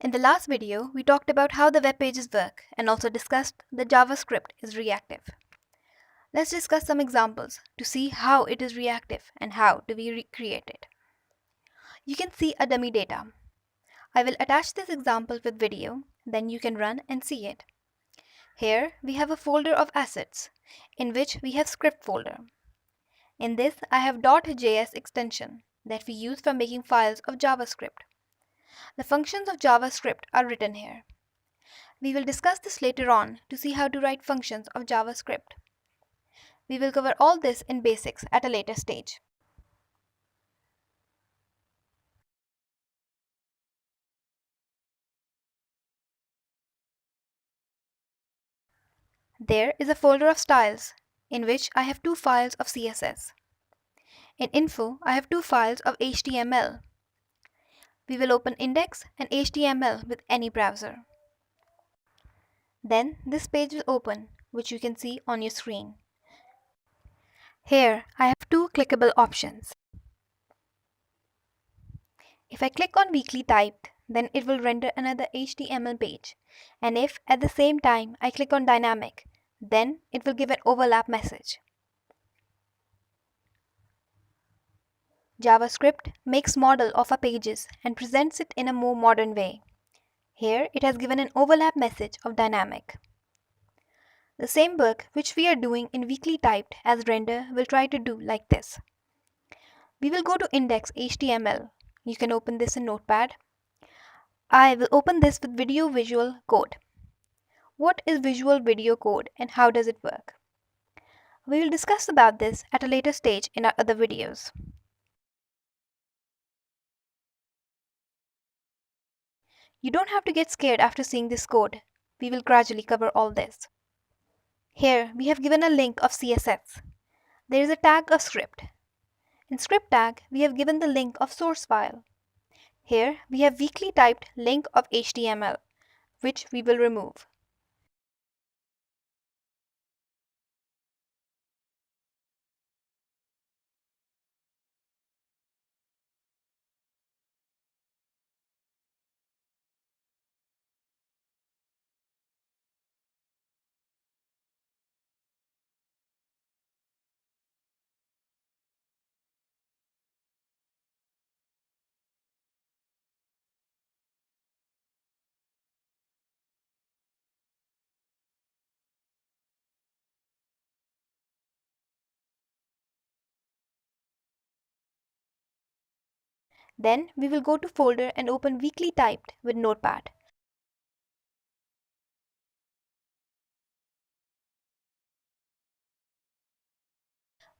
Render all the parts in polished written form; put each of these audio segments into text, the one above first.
In the last video, we talked about how the web pages work and also discussed that JavaScript is reactive. Let's discuss some examples to see how it is reactive and how do we recreate it. You can see a dummy data. I will attach this example with video, then you can run and see it. Here we have a folder of assets in which we have script folder. In this I have .js extension that we use for making files of JavaScript. The functions of JavaScript are written here. We will discuss this later on to see how to write functions of JavaScript. We will cover all this in basics at a later stage. There is a folder of styles in which I have two files of CSS. In info, I have two files of HTML. We will open index and HTML with any browser. Then this page will open, which you can see on your screen. Here I have two clickable options. If I click on weakly typed, then it will render another HTML page, and if at the same time I click on dynamic, then it will give an overlap message. JavaScript makes model of our pages and presents it in a more modern way. Here it has given an overlap message of dynamic. The same work which we are doing in weakly typed as render will try to do like this. We will go to index.html. You can open this in Notepad. I will open this with video visual code. What is visual video code and how does it work? We will discuss about this at a later stage in our other videos. You don't have to get scared after seeing this code. We will gradually cover all this. Here we have given a link of CSS. There is a tag of script. In script tag, we have given the link of source file. Here we have weakly typed link of HTML, which we will remove. Then we will go to folder and open weakly typed with Notepad.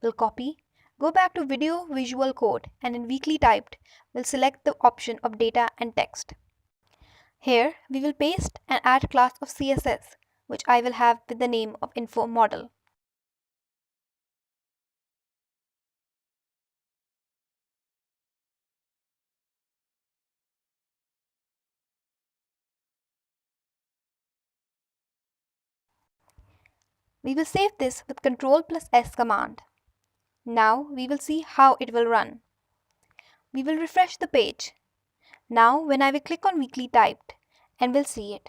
We'll copy, go back to video visual code, and in weakly typed, we'll select the option of data and text. Here we will paste and add class of CSS, which I will have with the name of info model. We will save this with Ctrl+S command. Now we will see how it will run. We will refresh the page. Now when I will click on weakly typed and we'll see it.